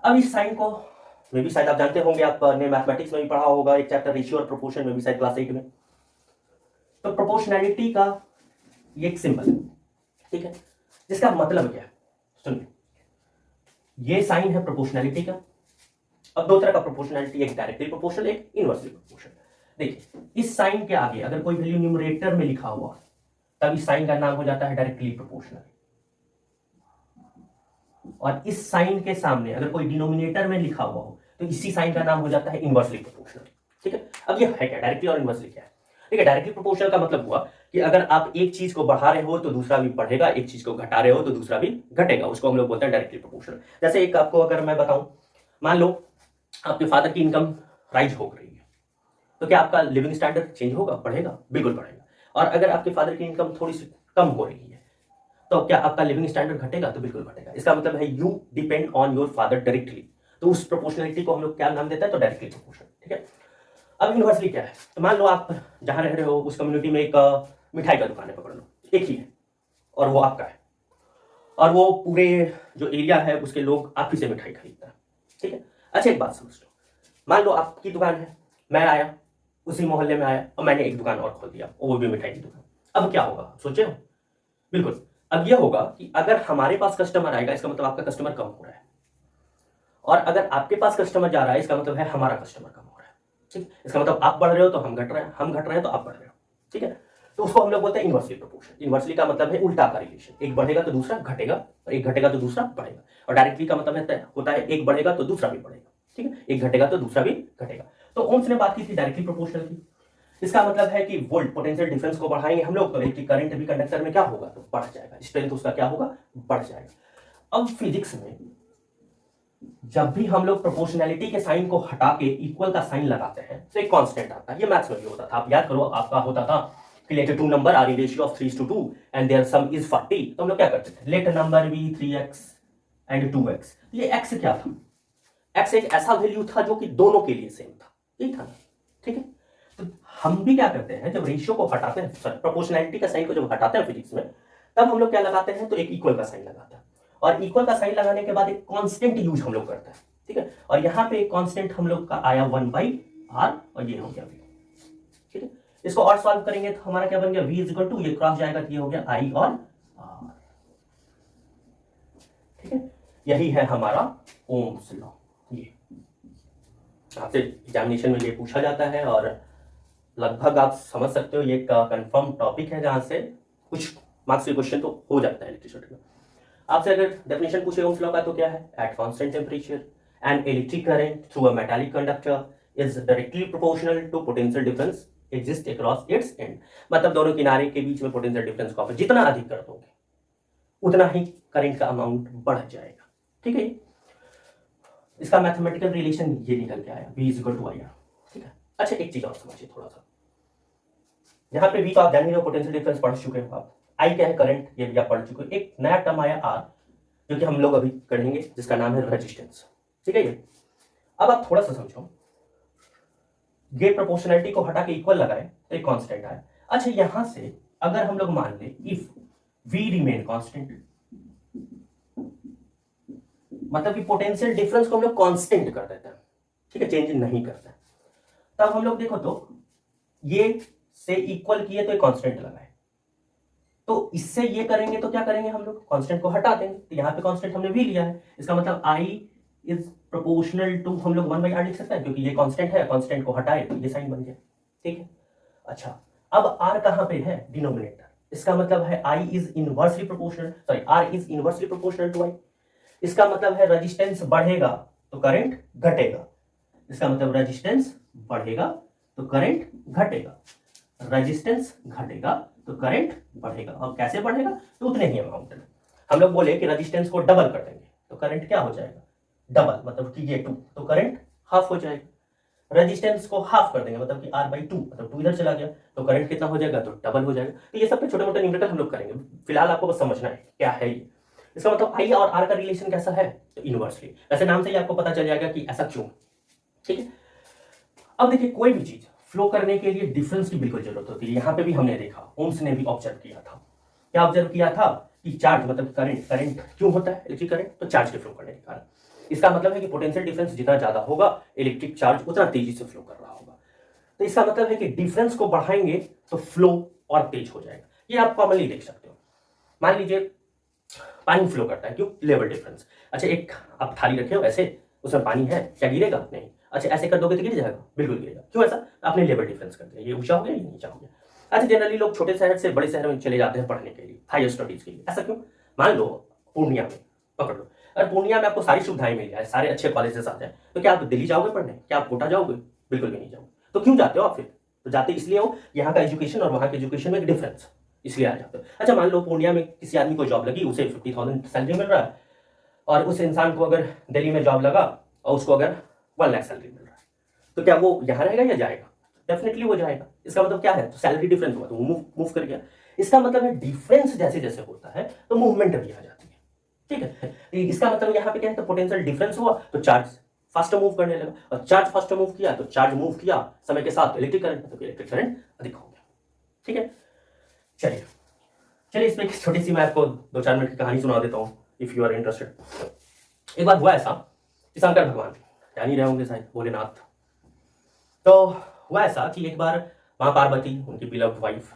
अब इस साइन को मे भी शायद आप जानते होंगे, आपने मैथमेटिक्स में भी पढ़ा होगा एक चैप्टर रेशियो और प्रोपोर्शन में भी, शायद क्लास 8 में। तो प्रोपोर्शनैलिटी का ये एक सिंबल है, ठीक है, जिसका मतलब क्या है, सुनिए, ये साइन है प्रोपोर्शनैलिटी का। अब दो तरह का प्रोपोर्शनैलिटी, एक डायरेक्टली प्रोपोर्शनल, एक इनवर्सली प्रोपोर्शनल। देखिए इस साइन के आगे अगर कोई वैल्यू न्यूमरेटर में लिखा हुआ तब इस साइन का नाम हो जाता है डायरेक्टली प्रोपोर्शनल, और इस साइन के सामने अगर कोई डिनोमिनेटर में लिखा हुआ हो तो इसी साइन का नाम हो जाता है इनवर्सली प्रोपोर्शनल, ठीक है। अब ये है क्या, डायरेक्टली और इनवर्सली क्या है, ठीक है। डायरेक्टली प्रोपोर्शनल का मतलब हुआ कि अगर आप एक चीज को बढ़ा रहे हो तो दूसरा भी बढ़ेगा, एक चीज को घटा रहे हो तो दूसरा भी घटेगा, उसको हम लोग बोलते हैं डायरेक्टली प्रोपोर्शनल। जैसे एक आपको अगर मैं बताऊं, मान लो आपके फादर की इनकम राइज हो रही है, तो क्या आपका लिविंग स्टैंडर्ड चेंज होगा, बढ़ेगा, बिल्कुल बढ़ेगा। और अगर आपके फादर की इनकम थोड़ी सी कम हो रही है तो क्या आपका लिविंग स्टैंडर्ड घटेगा, तो बिल्कुल घटेगा। इसका मतलब है you depend on your father directly, तो उस प्रोपोर्शनलिटी को हम लोग क्या नाम देते हैं, तो डायरेक्टली प्रोपोर्शनल, ठीक है। अब इनवर्सली क्या है, तो मान लो आप जहां रह रहे हो उस कम्युनिटी में एक मिठाई का दुकान है, पकड़ लो एक ही है और वो आपका है, और वो पूरे जो एरिया है उसके लोग आप ही से मिठाई खरीदता है, ठीक है। अच्छा एक बात समझ लो, मान लो आपकी दुकान है, मैं आया उसी मोहल्ले में आया और मैंने एक दुकान और खोल दिया, वो भी मिठाई की दुकान। अब क्या होगा सोचे हो, बिल्कुल अब ये होगा कि अगर हमारे पास कस्टमर आएगा इसका मतलब आपका कस्टमर कम हो रहा है, और अगर आपके पास कस्टमर जा रहा है इसका मतलब है हमारा कस्टमर कम हो रहा है। ठीक, इसका मतलब आप बढ़ रहे हो तो हम घट रहे हैं, हम घट रहे हैं तो आप बढ़ रहे हो। ठीक है, तो उसको हम लोग बोलते हैं इनवर्सली प्रोपोर्शन। इनवर्सली का मतलब है उल्टा का रिलेशन, एक बढ़ेगा तो दूसरा घटेगा, और एक घटेगा तो दूसरा बढ़ेगा। और डायरेक्टली का मतलब होता है एक बढ़ेगा तो दूसरा भी बढ़ेगा। ठीक है, एक घटेगा तो दूसरा भी घटेगा। तो ओम्स ने बात की थी डायरेक्टली प्रोपोर्शनल की। इसका मतलब है कि वोल्ट पोटेंशियल डिफरेंस को बढ़ाएंगे हम लोग तो इलेक्ट्रिक करंट भी कंडक्टर में क्या होगा, तो बढ़ जाएगा, स्ट्रेंथ उसका क्या होगा, बढ़ जाएगा। अब फिजिक्स में जब भी हम लोग प्रोपोर्शनैलिटी के साइन को हटा के इक्वल का साइन लगाते हैं तो एक कांस्टेंट आता है। ये मैथ्स में भी होता था, आप याद करो, आपका होता था कि let two number are in ratio of 3:2 and their sum is 40, तो हम लोग क्या करते थे, let number B 3x and 2x। ये x क्या था, x एक ऐसा वैल्यू था जो कि दोनों के लिए सेम था, यही था ना। ठीक है, तो हम भी क्या करते हैं, जब रेशियो को हटाते हैं, सॉरी प्रोपोर्शनैलिटी का साइन को जब हटाते हैं फिजिक्स में, तब हम लोग क्या लगाते हैं, तो एक इक्वल का साइन लगाते हैं, और इक्वल का साइन लगाने के बाद एक कांस्टेंट यूज हम लोग करते हैं। ठीक है, और यहां पे एक कांस्टेंट हम लोग का आया 1/r, और ये हो गया v। ठीक है, इसको और सॉल्व करेंगे तो हमारा क्या बन गया, v इक्वल टू, ये क्रॉस जाएगा तो ये हो गया i और r। ठीक है, यही है हमारा ओम्स लॉ। ये आपसे एग्जामिनेशन में ये पूछा जाता है, और लगभग आप समझ सकते हो ये एक कंफर्म टॉपिक है जहां से कुछ मार्क्स के क्वेश्चन तो हो जाता है इलेक्ट्रिसिटी में। आपसे अगर डेफिनेशन पूछे ओम्स लॉ का तो क्या है, at constant temperature an electric current through a metallic conductor is directly proportional to potential difference exist across its end. मतलब दोनों किनारे के बीच में पोटेंशियल डिफरेंस को आप जितना अधिक कर दोगे उतना ही करंट का अमाउंट बढ़ जाएगा। ठीक है, इसका मैथमेटिकल रिलेशन ये निकल के आया, v equal to I R. ठीक है, अच्छा एक चीज और समझिए थोड़ा सा, यहाँ पे v तो आप जान ही रहे हो, पोटेंशियल डिफरेंस पढ़ चुके हो आप, i क्या है करंट, ये भी आप पढ़ चुके हो। एक नया टर्म आया r, जो कि हम लोग अभी करेंगे, जिसका नाम है रेजिस्टेंस। ठीक है, ये अब आप थोड़ा सा समझो, ये प्रोपोर्शनैलिटी को हटा के इक्वल लगाए तो एक कांस्टेंट आया। अच्छा यहां से अगर हम लोग मान ले इफ v रिमेन कांस्टेंट, मतलब कि पोटेंशियल डिफरेंस को हम लोग कांस्टेंट कर देते हैं, ठीक है, चेंज नहीं करते हैं, तब हम लोग देखो तो ये से इक्वल किए तो एक कांस्टेंट लगाए, तो इससे ये करेंगे तो क्या करेंगे, हम लोग कांस्टेंट को हटा देंगे, तो यहाँ पे कांस्टेंट हमने v लिया है, इसका मतलब i इज प्रोपोर्शनल टू, हम लोग 1/r लिख सकते हैं क्योंकि ये कांस्टेंट है, कांस्टेंट को हटाए तो ये साइन बन गया। ठीक है, अच्छा अब r कहां पे है, डिनोमिनेटर, इसका मतलब है i is inversely proportional, sorry r is inversely proportional to i। इसका मतलब है रेजिस्टेंस बढ़ेगा तो करंट घटेगा, इसका मतलब रेजिस्टेंस बढ़ेगा तो करंट घटेगा, रेजिस्टेंस घटेगा तो करंट बढ़ेगा। और कैसे बढ़ेगा, तो उतने ही अमाउंट में। हम लोग बोले कि रेजिस्टेंस को डबल कर देंगे तो करंट क्या हो जाएगा, डबल, मतलब कि ये 2 तो करंट हाफ हो जाएगा। रेजिस्टेंस को हाफ कर देंगे मतलब कि r/2, मतलब 2 इधर चला गया तो करंट कितना हो जाएगा, तो डबल हो जाएगा। तो ये सब पे छोटे मोटे न्यूमेरिकल हम लोग करेंगे, फिलहाल आपको बस समझना है क्या है ये। इसका मतलब i और r का रिलेशन कैसा है, तो इनवर्सली, वैसे नाम से ही आपको पता चल जाएगा कि ऐसा क्यों। ठीक है, अब देखिए कोई भी चीज फ्लो करने के लिए डिफरेंस की बिल्कुल जरूरत होती है। यहां पे भी हमने देखा, ओम्स ने भी ऑब्जर्व किया था, क्या ऑब्जर्व किया था कि चार्ज मतलब करंट, करंट क्यों होता है इलेक्ट्रिक करंट, तो चार्ज के फ्लो करने के कारण। इसका मतलब है कि पोटेंशियल डिफरेंस जितना ज्यादा होगा इलेक्ट्रिक चार्ज उतना तेजी से फ्लो कर रहा होगा। तो इसका मतलब है कि डिफरेंस को बढ़ाएंगे तो फ्लो और तेज हो जाएगा। ये आप कॉमनली देख सकते हो, मान लीजिए पानी फ्लो करता है, क्यों, लेवल डिफरेंस। अच्छा एक आप थाली रखे हो ऐसे, उसमें पानी है, क्या गिरेगा, नहीं। अच्छा ऐसे कर दोगे तो गिर जाएगा, बिल्कुल गिरेगा, क्यों ऐसा, आपने लेवल डिफरेंस कर दिया, ये ऊंचा हो गया ये नीचा हो गया। अच्छा जनरली लोग छोटे शहर से बड़े शहर में चले जाते हैं पढ़ने के लिए, हायर स्टडीज के लिए, ऐसा क्यों, मान लो पूर्णिया में पकड़ लो, अगर पूर्णिया में आपको सारी सुविधाएं मिल जाए, सारे अच्छे कॉलेजेस आ जाए, तो क्या आप दिल्ली जाओगे पढ़ने, क्या आप कोटा जाओगे, बिल्कुल भी नहीं जाओगे। तो क्यों जाते हो आप फिर, तो जाते इसलिए हो यहाँ का एजुकेशन और वहाँ के एजुकेशन में एक डिफरेंस, इसलिए आ जाते हो। अच्छा मान लो पूर्णिया में किसी आदमी को जॉब लगी, उसे 50,000 सैलरी मिल रहा है, और उस इंसान को अगर दिल्ली में जॉब लगा और उसको अगर 1 लाख सैलरी मिल रहा है, तो क्या वो यहाँ रहेगा या जाएगा, डेफिनेटली वो जाएगा। इसका मतलब क्या है, तो सैलरी डिफरेंस हुआ तो वो मूव कर गया। इसका मतलब है डिफरेंस जैसे जैसे होता है तो मूवमेंट भी आ जाती है। ठीक है, इसका मतलब यहाँ पे क्या है, तो पोटेंशियल डिफरेंस हुआ तो चार्ज फास्टर मूव करने लगा, और चार्ज फास्टर मूव किया तो चार्ज मूव किया समय के साथ इलेक्ट्रिक करंट, तो इलेक्ट्रिक करंट अधिक हो गया। ठीक है, चलिए चलिए इसमें एक छोटी सी मैं आपको 2-4 मिनट की कहानी सुना देता हूँ, इफ यू आर इंटरेस्टेड। एक बार हुआ ऐसा कि शंकर भगवान, जान ही रहे होंगे शायद, भोलेनाथ। तो हुआ ऐसा कि एक बार माँ पार्वती, उनकी बिलव्ड वाइफ,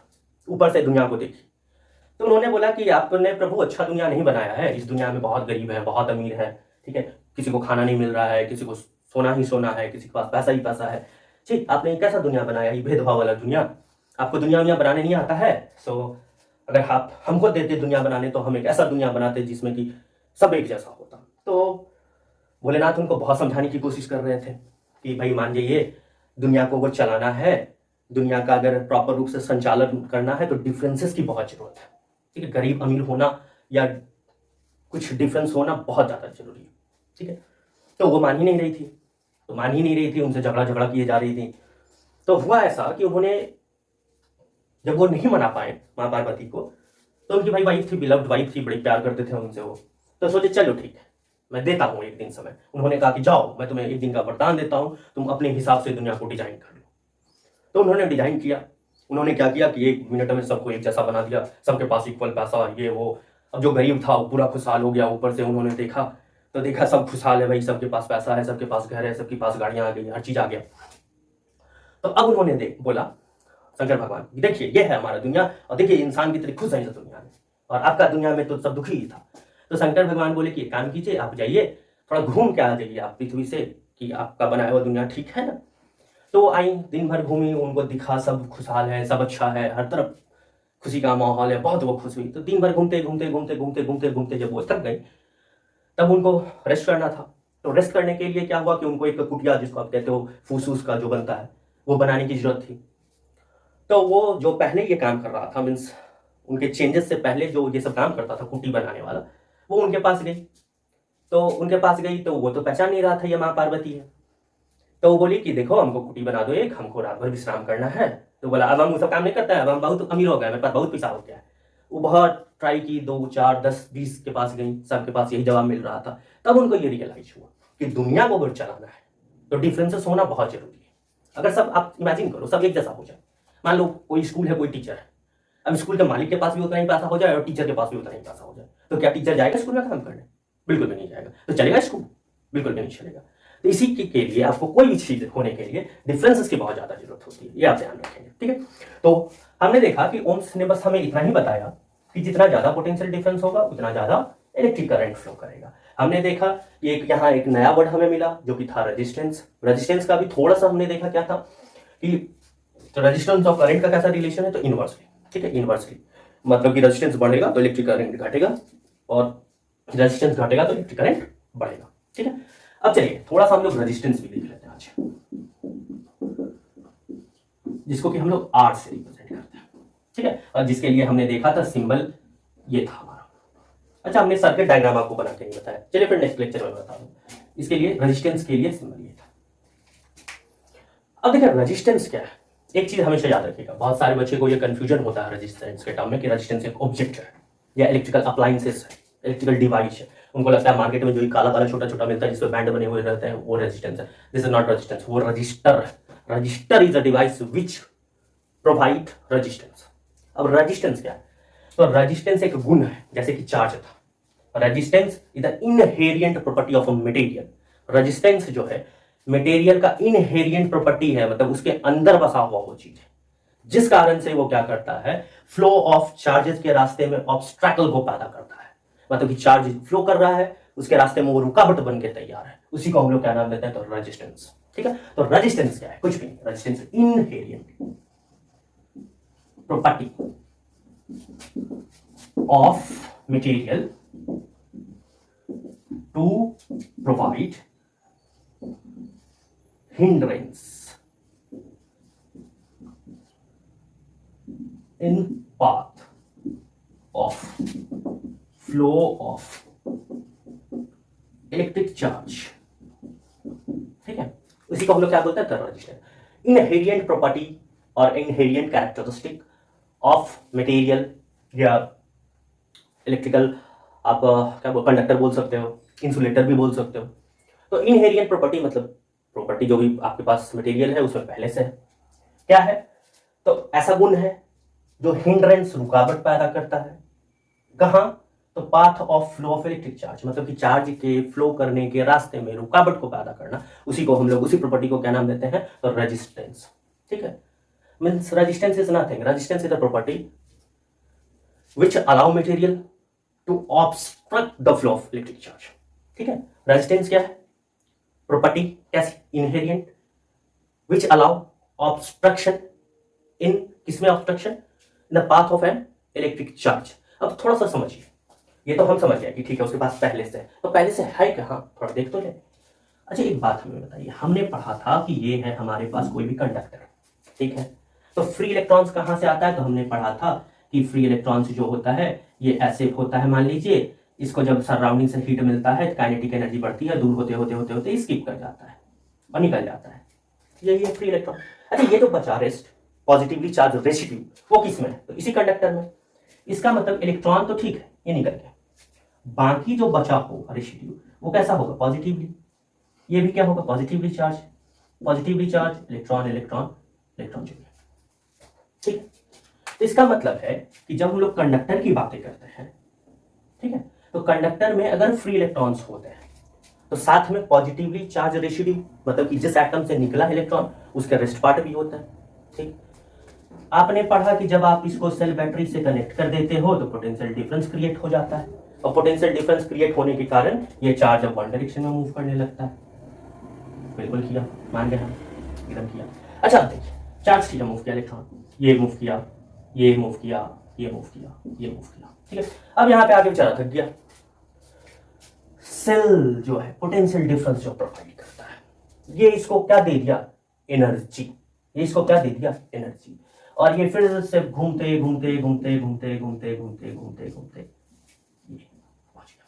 ऊपर से दुनिया को देखी, तो उन्होंने बोला कि आपने प्रभु अच्छा दुनिया नहीं बनाया है, इस दुनिया में बहुत गरीब है, बहुत अमीर है, ठीक है, किसी को खाना नहीं मिल रहा है, किसी को सोना ही सोना है, किसी के पास पैसा ही पैसा है। ठीक, आपने कैसा दुनिया बनाया, ये भेदभाव वाला दुनिया। आपको दुनिया बनाने नहीं आता है, सो अगर आप हमको देते दुनिया बनाने तो हम एक ऐसा दुनिया बनाते जिसमें कि सब एक जैसा होता। तो भोलेनाथ उनको बहुत समझाने की कोशिश कर रहे थे कि भाई मान जाइए, दुनिया को अगर चलाना है, दुनिया का अगर प्रॉपर रूप से संचालन करना है तो डिफरेंसेस की बहुत जरूरत है। ठीक है, गरीब अमीर होना या कुछ डिफरेंस होना बहुत ज़्यादा जरूरी है। ठीक है, तो वो मान ही नहीं रही थी, उनसे झगड़ा झगड़ा किए जा रही थी। तो हुआ ऐसा कि उन्होंने, जब वो नहीं मना पाए माँ पार्वती को, तो उनकी भाई वाइफ थी, बिलव्ड वाइफ थी, बड़ी प्यार करते थे उनसे वो, तो सोचे चलो ठीक है, मैं देता हूँ एक दिन समय। उन्होंने कहा कि जाओ, मैं तुम्हें एक दिन का वरदान देता हूँ, तुम अपने हिसाब से दुनिया को डिजाइन कर लो। तो उन्होंने डिजाइन किया। उन्होंने क्या किया कि 1 मिनट में सबको एक जैसा बना दिया, सबके पास इक्वल पैसा, ये वो। अब जो गरीब था वो पूरा खुशहाल हो गया। ऊपर से उन्होंने देखा तो देखा सब खुशहाल है भाई, सबके पास पैसा है, सबके पास घर है, सबके पास गाड़ियां आ गई, हर चीज आ गया। तो अब उन्होंने बोला शंकर भगवान, देखिए ये है हमारा दुनिया, और देखिए इंसान कितने खुश है इस दुनिया में, और आपका दुनिया में तो सब दुखी ही था। तो शंकर भगवान बोले कि एक काम कीजिए, आप जाइए थोड़ा घूम के आ जाइए आप पृथ्वी से, कि आपका बनाया हुआ दुनिया ठीक है ना। तो वो आई, दिन भर घूमी, उनको दिखा सब खुशहाल है, सब अच्छा है, हर तरफ खुशी का माहौल है, बहुत वो खुश हुई। तो दिन भर घूमते घूमते घूमते घूमते घूमते घूमते जब वो थक गई, तब उनको रेस्ट करना था। तो रेस्ट करने के लिए क्या हुआ कि उनको एक कुटिया, जिसको आप कहते हो फूस का जो बनता है, वो बनाने की जरूरत थी। तो वो जो पहले ये काम कर रहा था, मीन्स उनके चेंजेस से पहले जो ये सब काम करता था कुटी बनाने वाला, वो उनके पास गई। तो उनके पास गई तो वो तो पहचान नहीं रहा था ये माँ पार्वती है। तो वो बोली कि देखो हमको कुटी बना दो एक, हमको रात भर विश्राम करना है। तो बोला अब हम वो सब काम नहीं करता है, अब हम बहुत अमीर हो गए, मेरे पास बहुत पैसा हो गया है। वो बहुत ट्राई की, 2 4 10 20 के पास गई, सबके पास यही जवाब मिल रहा था। तब उनको ये रियलाइज हुआ कि दुनिया को अगर चलाना है तो डिफरेंसेस होना बहुत जरूरी है। अगर सब, आप इमेजिन करो, सब एक जैसा हो जाए। मान लो कोई स्कूल है, कोई टीचर है, अब स्कूल के मालिक के पास भी उतना ही पैसा हो जाए और टीचर के पास भी उतना ही पैसा हो जाए, तो क्या टीचर जाएगा स्कूल में काम करने? बिल्कुल भी नहीं जाएगा। तो चलेगा स्कूल? बिल्कुल भी नहीं चलेगा। तो इसी के लिए आपको कोई भी चीज होने के लिए डिफरेंसेस की बहुत ज्यादा जरूरत होती है, ये आप ध्यान रखेंगे। ठीक है, तो हमने देखा कि ओम्स ने बस हमें इतना ही बताया कि जितना ज्यादा पोटेंशियल डिफरेंस होगा उतना ज्यादा इलेक्ट्रिक करंट फ्लो करेगा। हमने देखा कि एक यहाँ एक नया वर्ड हमें मिला जो कि था रेजिस्टेंस। रेजिस्टेंस का भी थोड़ा सा हमने देखा क्या था कि रेजिस्टेंस और करंट का कैसा रिलेशन है, तो इनवर्सली। ठीक है, इनवर्सली मतलब कि रेजिस्टेंस बढ़ेगा तो इलेक्ट्रिक करंट घटेगा, और रेजिस्टेंस घटेगा तो इलेक्ट्रिक करंट बढ़ेगा। ठीक है, अब चलिए थोड़ा सा हम लोग रेजिस्टेंस भी देख लेते हैं आज, जिसको कि हम लोग आर से रिप्रेजेंट करते हैं। ठीक है, और जिसके लिए हमने देखा था सिंबल ये था हमारा। अच्छा, हमने सर्किट डायग्राम आपको बना के नहीं बताया, चलिए फिर नेक्स्ट लेक्चर में बता दूं। इसके लिए रेजिस्टेंस के लिए सिंबल ये था। अब देखिए रेजिस्टेंस क्या है, एक चीज हमेशा याद रखिएगा, बहुत सारे बच्चे को ये कंफ्यूजन होता है रेजिस्टेंस के टर्म में कि रेजिस्टेंस एक ऑब्जेक्ट है या इलेक्ट्रिकल अप्लायंसेस है, इलेक्ट्रिकल डिवाइस है। उनको लगता है मार्केट में जो काला काला छोटा छोटा मिलता है जिसपे बैंड बने हुए रहते हैं वो रेजिस्टेंस है। दिस इज नॉट रेजिस्टेंस, वो रजिस्टर है। Register is a device which provide resistance. अब रेजिस्टेंस क्या है, तो रेजिस्टेंस एक गुण है, जैसे कि चार्ज था। Resistance is the inherent property of a material. Resistance जो है मटेरियल का इनहेरिएंट प्रॉपर्टी है, मतलब उसके अंदर बसा हुआ वो चीज है, जिस कारण से वो क्या करता है, फ्लो ऑफ चार्जेस के रास्ते में ऑब्स्ट्रैकल को पैदा करता है। मतलब कि चार्ज फ्लो कर रहा है, उसके रास्ते में वो रुकावट बन के तैयार है, उसी को हम लोग क्या नाम देते हैं, तो रेजिस्टेंस। ठीक है, तो रेजिस्टेंस क्या है, कुछ भी नहीं, resistance inherent property of material to provide hindrance in path of flow of electric charge। ठीक है, उसी को हम लोग क्या बोलते हैं, रेजिस्टेंस। इनहेरिएंट प्रॉपर्टी और इनहेरिएंट कैरेक्टरिस्टिक ऑफ मटेरियल या इलेक्ट्रिकल, आप क्या बोल, कंडक्टर बोल सकते हो, इंसुलेटर भी बोल सकते हो। तो इनहेरिएंट प्रॉपर्टी मतलब प्रॉपर्टी जो भी आपके पास मटेरियल है उसमें पहले से है। क्या है, तो ऐसा गुण है जो हिंड्रेंस, रुकावट पैदा करता है। कहां, तो path of flow of electric charge, मतलब कि चार्ज के फ्लो करने के रास्ते में रुकावट को पैदा करना, उसी को हम लोग, उसी प्रॉपर्टी को क्या नाम देते हैं, तो रेजिस्टेंस। ठीक है, means resistance is nothing, resistance is a property which allow material to obstruct the flow of electric charge. ठीक है, रेजिस्टेंस क्या है, प्रॉपर्टी कैसी, इनहेरिएंट, विच अलाउ ऑब्स्ट्रक्शन इन, किसमें obstruction, in the path of an electric charge. अब थोड़ा सा समझिए, ये तो हम समझ गए कि ठीक है उसके पास पहले से है, तो पहले से है कहाँ, थोड़ा देख तो ले। अच्छा एक बात हमें बताइए, हमने पढ़ा था कि ये है हमारे पास कोई भी कंडक्टर, ठीक है, तो फ्री इलेक्ट्रॉन्स कहाँ से आता है, तो हमने पढ़ा था कि फ्री इलेक्ट्रॉन्स जो होता है ये ऐसे होता है, मान लीजिए इसको जब सराउंडिंग से हीट मिलता है काइनेटिक एनर्जी बढ़ती है, दूर होते होते होते होते स्किप कर जाता है और निकल जाता है, यही है फ्री इलेक्ट्रॉन। अच्छा ये जो बचा रेस्ट पॉजिटिवली चार्ज रेसिड्यू, वो किस में है, तो इसी कंडक्टर में। इसका मतलब इलेक्ट्रॉन तो ठीक है ये निकल गया, बाकी जो बचा होगा रेसिड्यू वो कैसा होगा, पॉजिटिवली, ये भी क्या होगा, positively charge, positively charge, electron electron electron जुड़े, ठीक है। तो इसका मतलब है कि जब हम लोग कंडक्टर की बातें करते हैं, ठीक है, तो कंडक्टर में अगर फ्री इलेक्ट्रॉन्स होते हैं तो साथ में पॉजिटिवली चार्ज रेसिड्यू, मतलब कि जिस एटम से निकला इलेक्ट्रॉन उसके रेस्ट पार्ट भी होता है, ठीक। आपने पढ़ा कि जब आप इसको सेल बैटरी से कनेक्ट कर देते हो तो पोटेंशियल डिफरेंस क्रिएट हो जाता है, और पोटेंशियल डिफरेंस क्रिएट होने के कारण ये चार्ज अब वन डायरेक्शन में मूव करने लगता है। बिल्कुल किया, मान गए हम, एकदम किया। अच्छा देखिए, चार्ज किया, मूव किया इलेक्ट्रॉन, ये मूव किया, ये मूव किया, ये मूव किया, ये मूव किया, ठीक है। अब यहाँ पे आगे बेचारा थक गया। सेल जो है पोटेंशियल डिफरेंस जो प्रोवाइड करता है, ये इसको क्या दे दिया, एनर्जी, ये इसको क्या दे दिया, एनर्जी, और ये फिर से घूमते घूमते घूमते घूमते घूमते घूमते घूमते घूमते ये पहुंच गया।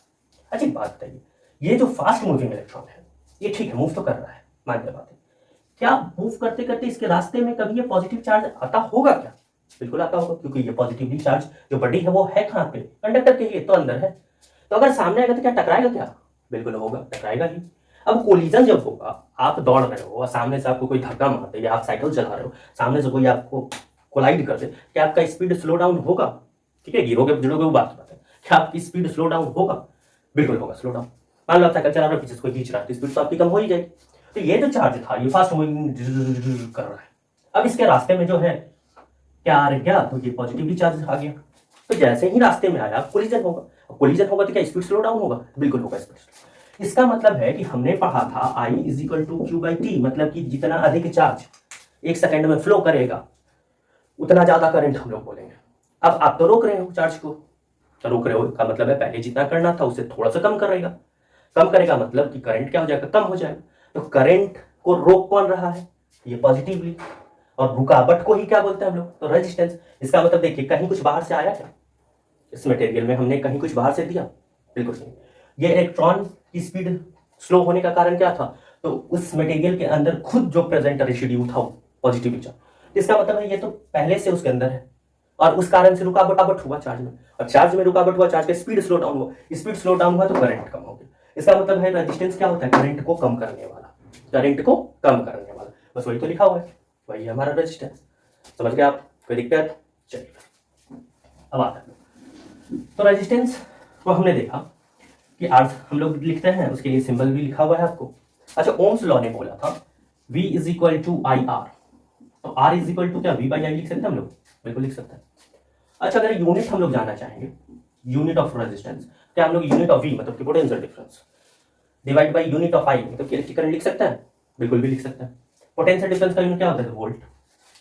अच्छी बात बताइए, ये जो फास्ट मूविंग इलेक्ट्रॉन है ये ठीक है मूव तो कर रहा है, मानते बात है, क्या मूव करते करते इसके रास्ते में कभी ये पॉजिटिव चार्ज आता होगा क्या, बिल्कुल आता होगा, क्योंकि ये पॉजिटिवली चार्ज जो बॉडी है वो है कहाँ पे, कंडक्टर के लिए, तो अंदर है। तो अगर सामने आएगा तो क्या टकराएगा क्या, बिल्कुल होगा, टकराएगा ही। अब कोलिजन जब होगा, आप दौड़ रहे हो और सामने से आपको कोई धक्का मारते या आप साइकिल चला रहे हो, सामने से कोई आपको कोलाइड कर दे, क्या आपका स्पीड स्लो डाउन होगा, ठीक है, गिरोगे जुड़ोगे वो बात है, क्या आपकी स्पीड स्लो डाउन होगा, बिल्कुल होगा स्लो डाउन। मान लो आप साइकिल चला रहे हो, पीछे से कोई खींच रहा है तो स्पीड तो आपकी कम हो ही जाएगी। तो ये जो चार्ज था ये फास्ट मूविंग कर रहा है, अब इसके रास्ते में जो है क्या आ गया, तो ये पॉजिटिवली चार्ज आ गया, तो जैसे ही रास्ते में आया कोलिजन होगा, कोलिजन होगा तो क्या स्पीड स्लो डाउन होगा, बिल्कुल होगा स्पीड। इसका मतलब है कि हमने पढ़ा था I = Q/T, मतलब कि जितना अधिक चार्ज एक सेकंड में फ्लो करेगा उतना ज्यादा करंट हम लोग बोलेंगे। अब आप तो रोक रहे हो चार्ज को, तो रोक रहे हो का मतलब है पहले जितना करना था उससे थोड़ा सा कम करेगा, कम करेगा मतलब कि करंट क्या हो जाएगा, कम हो जाएगा। तो करंट को रोक कौन रहा है, ये पॉजिटिवली, और रुकावट को ही क्या बोलते हैं हम लोग, तो रेजिस्टेंस। इसका मतलब देखिए कहीं कुछ बाहर से आया क्या, इस मटेरियल में हमने कहीं कुछ बाहर से दिया, बिल्कुल नहीं। ये इलेक्ट्रॉन की स्पीड स्लो होने का कारण क्या था, तो उस मटेरियल के अंदर खुद जो प्रेजेंट रेसिड्यू था पॉजिटिव चार्ज, इसका मतलब है ये तो पहले से उसके अंदर है, और उस कारण से रुकावट हुआ चार्ज में, और चार्ज में रुकावट हुआ, चार्ज का स्पीड स्लो डाउन हुआ, स्पीड स्लो डाउन हुआ तो करंट कम हो गया। इसका मतलब है रेजिस्टेंस क्या होता है, करंट को कम करने वाला, करंट को कम करने वाला, बस वही तो लिखा हुआ है, वही है हमारा रेजिस्टेंस। समझ गए आप, कोई दिक्कत, चलिए अब आता है। तो रेजिस्टेंस को हमने देखा कि आर हम लोग लिखते हैं, उसके लिए सिंबल भी लिखा हुआ है आपको। अच्छा ओम्स लॉ ने बोला था V = IR, तो R = क्या, V/I लिख सकते हैं हम लोग, बिल्कुल लिख सकते हैं। अच्छा अगर यूनिट हम लोग जानना चाहेंगे, यूनिट ऑफ रेजिस्टेंस, क्या हम लोग यूनिट ऑफ V मतलब कि potential difference divide by unit of I मतलब कि इलेक्ट्रिक करंट लिख सकते हैं, बिल्कुल भी लिख सकते हैं। पोटेंशियल डिफरेंस का यूनिट क्या होता है, वोल्ट,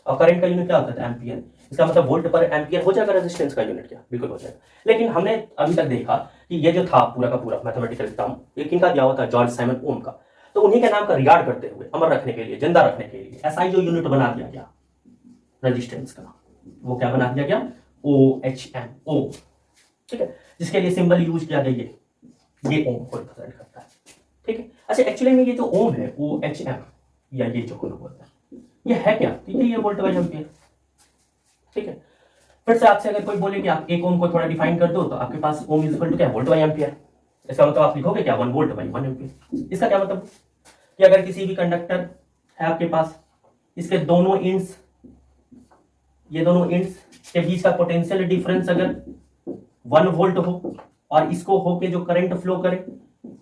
और करंट का यूनिट क्या होता है, एम्पियर। इसका मतलब वोल्ट पर एम्पियर हो जाएगा रेजिस्टेंस का यूनिट, क्या बिल्कुल हो जाएगा। लेकिन हमने अभी तक देखा कि ये जो था पूरा का पूरा मैथमेटिकल टर्म ये किनका दिया हुआ था, जॉर्ज साइमन ओम का, तो उन्हीं के नाम का रिगार्ड करते हुए अमर रखने के लिए, जिंदा रखने के लिए SI जो यूनिट बना दिया गया रेजिस्टेंस का, वो क्या बना दिया गया, OHM, ओम, ठीक है, जिसके लिए सिंबल यूज किया गया ये ओम को रिप्रेजेंट करता है, ठीक है। अच्छा एक्चुअली में ये जो ओम है OHM या ये जो हम बोलते हैं ये है क्या, तो ये वोल्ट बाय एम्पियर, ठीक है। फिर से आपसे अगर कोई बोले कि आप एक ओम को थोड़ा डिफाइन कर दो, तो आपके पास ओम = क्या, वोल्ट बाय एम्पियर। इसका मतलब आप लिखोगे क्या, 1 वोल्ट बाय 1 एम्पियर। इसका क्या मतलब कि अगर किसी भी कंडक्टर है आपके पास, इसके दोनों एंड्स, ये दोनों एंड्स के बीच का पोटेंशियल डिफरेंस अगर 1 वोल्ट हो और इसको होके जो करंट फ्लो करे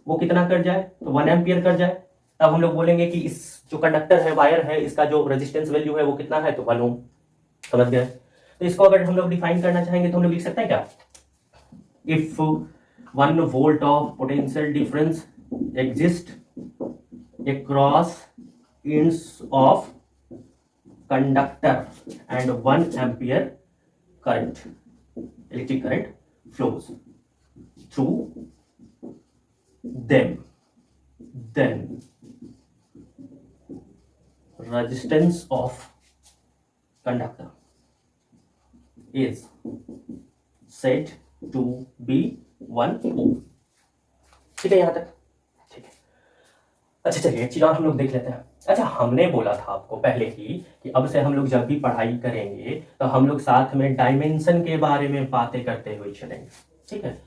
वो कितना कर जाए, तो 1 एम्पियर कर जाए, तब हम लोग बोलेंगे कि इस जो कंडक्टर है, वायर है, इसका जो रेजिस्टेंस वैल्यू है वो कितना है, तो 1 ओम। समझ गए। तो इसको अगर हम लोग डिफाइन करना चाहेंगे तो हम लोग लिख सकते हैं क्या, if 1 volt of potential difference exist across ends of conductor and 1 ampere current, electric current flows through them, then resistance of conductor is said to be 1 ohm। ठीक है यहां तक, ठीक है। अच्छा चलिए एक चीज और हम लोग देख लेते हैं। अच्छा हमने बोला था आपको पहले ही कि अब से हम लोग जब भी पढ़ाई करेंगे तो हम लोग साथ में डायमेंशन के बारे में बातें करते हुए चलेंगे, ठीक है।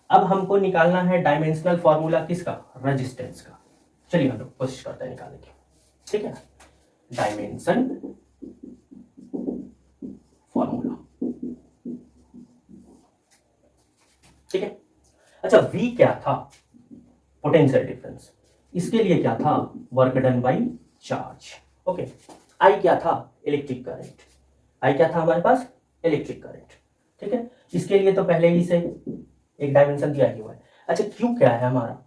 अब हमको निकालना है डायमेंशनल फॉर्मूला किसका, रेजिस्टेंस का। चलिए हम लोग कोशिश करते हैं निकालने की, ठीक है। डायमेंशन फॉर्मूला, ठीक है। अच्छा V क्या था, पोटेंशियल डिफरेंस, इसके लिए क्या था, work done by charge, okay. I क्या था, इलेक्ट्रिक करंट, I क्या था हमारे पास, इलेक्ट्रिक करंट, ठीक है। इसके लिए तो पहले ही से एक डायमेंशन दिया ही हुआ है। अच्छा Q क्या है हमारा,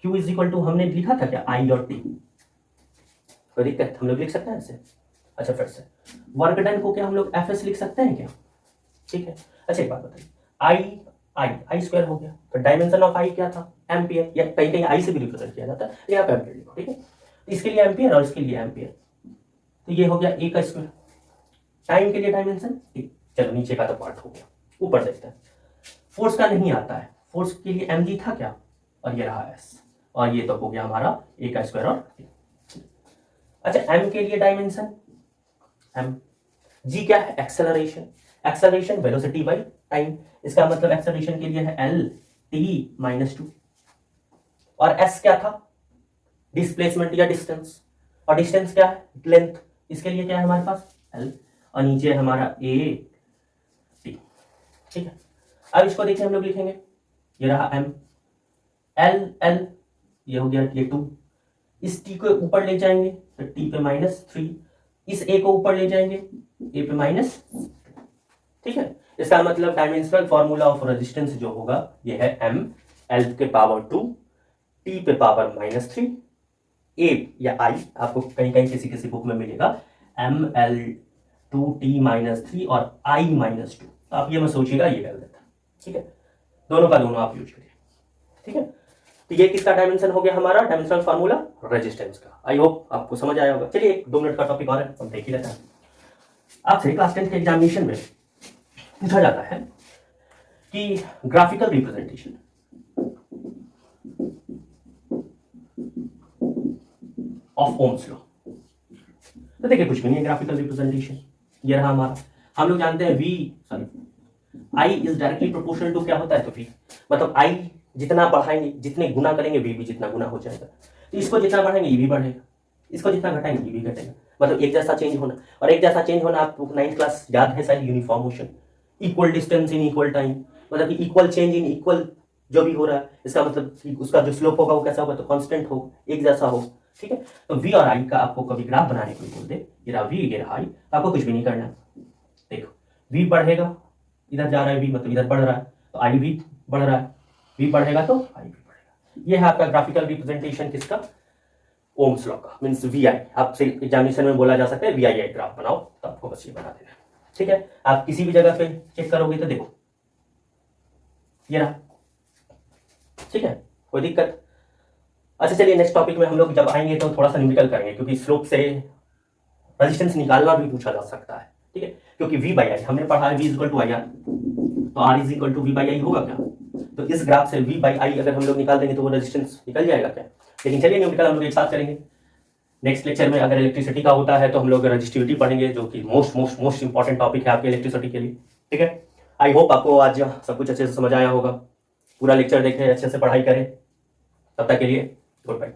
Q इज इक्वल टू हमने लिखा था क्या, I और T, कोई दिक्कत, हम लोग लिख सकते हैं ऐसे। अच्छा फिर से वर्क डन को क्या हम लोग FS लिख सकते हैं क्या, ठीक है। अच्छा एक बात बताइए, I स्क्वायर हो गया, तो डायमेंशन ऑफ I क्या था, एम्पियर, या कहीं कहीं I से भी रिप्रेजेंट किया जाता है, यहाँ पे एम्पियर लिखो, ठीक है। तो इसके लिए एम्पियर और इसके लिए एम्पियर, तो ये हो गया A का स्क्वायर। टाइम के लिए डायमेंशन T, चलो नीचे का तो पार्ट हो गया, ऊपर देखते हैं। फोर्स का नहीं आता है, फोर्स के लिए mg था क्या, और ये रहा S, और ये तो हो गया हमारा A का स्क्वायर और T। अच्छा M के लिए डायमेंशन M, G क्या है, acceleration, acceleration velocity by time, इसका मतलब एक्सेलरेशन के लिए है L T - 2, और S क्या था, डिस्प्लेसमेंट या डिस्टेंस, और डिस्टेंस क्या है, लेंथ, इसके लिए क्या है हमारे पास L, और नीचे हमारा A T, ठीक है। अब इसको देखिए हम लोग लिखेंगे, ये रहा M, L L, ये हो गया ये 2, इस T को ऊपर ले जाएंगे तो T पे -3, इस A को ऊपर ले जाएंगे A पे -2, ठीक है। इसका मतलब डायमेंशनल फॉर्मूला ऑफ रेजिस्टेंस जो होगा ये है M L के पावर 2 T पे पावर -3 A या I, आपको कहीं कहीं किसी किसी बुक में मिलेगा M L 2 T -3 और I -2, तो आप ये मत सोचिएगा ये गलत है, ठीक है। दोनों का दोनों आप यूज करिए, ठीक है। तो ये किसका डायमेंशन हो गया हमारा, डायमेंशनल फार्मूला रेजिस्टेंस का। आई होप आपको समझ आया होगा। चलिए 2 मिनट का टॉपिक और है, हम देख ही लेते हैं। आपसे क्लास 10 के एग्जामिनेशन में पूछा जाता है कि graphical representation of Ohm's law, तो देखिए कुछ भी नहीं है ग्राफिकल रिप्रेजेंटेशन, ये रहा हमारा, हम लोग जानते हैं I is directly proportional to क्या होता है, तो V, मतलब I जितना बढ़ाएंगे, जितने गुना करेंगे V भी जितना गुना हो जाएगा, तो इसको जितना बढ़ाएंगे ये भी बढ़ेगा, इसको जितना घटाएंगे ये भी घटेगा, मतलब एक जैसा चेंज होना, और एक जैसा चेंज होना आपको 9th क्लास याद है शायद, uniform motion, equal distance in equal time, मतलब कि इक्वल चेंज इन इक्वल जो भी हो रहा है, इसका मतलब कि उसका जो स्लोप होगा वो कैसा होगा, तो कांस्टेंट हो, एक जैसा हो, ठीक है। तो V और I का आपको कभी ग्राफ बनाने को बोल दे, ये रहा V ये रहा I, आपको कुछ भी नहीं करना, देखो V बढ़ेगा, इधर जा रहा है V, मतलब इधर बढ़ रहा है तो I भी बढ़ रहा है, V बढ़ेगा तो I भी बढ़ेगा। ये है आपका ग्राफिकल रिप्रेजेंटेशन किसका, ओम्स लॉ का, मींस VI, आपसे एग्जामिनेशन में बोला जा सकता है VI ग्राफ बनाओ, तो आपको बस ये बना देना, ठीक है। आप किसी भी जगह पे चेक करोगे तो देखो ये रहा, ठीक है, कोई दिक्कत। अच्छा चलिए नेक्स्ट टॉपिक में हम लोग जब आएंगे तो थोड़ा सा न्यूमेरिकल करेंगे, क्योंकि स्लोप से रेजिस्टेंस निकालना भी पूछा जा सकता है, ठीक है। क्योंकि V/I हमने पढ़ा है V = IR, तो R = V/I होगा क्या, तो इस ग्राफ से V/I अगर हम लोग निकाल देंगे तो वो रेजिस्टेंस निकल जाएगा क्या। लेकिन चलिए न्यूमेरिकल हम लोग एक साथ करेंगे। नेक्स्ट लेक्चर में अगर इलेक्ट्रिसिटी का होता है तो हम लोग रजिस्टिविटी पढ़ेंगे, जो कि मोस्ट इंपॉर्टेंट टॉपिक है आपके इलेक्ट्रिसिटी के लिए, ठीक है। आई होप आपको आज सब कुछ अच्छे से समझ आया होगा, पूरा लेक्चर देखें, अच्छे से पढ़ाई करें, तब तक के लिए गुड बाय।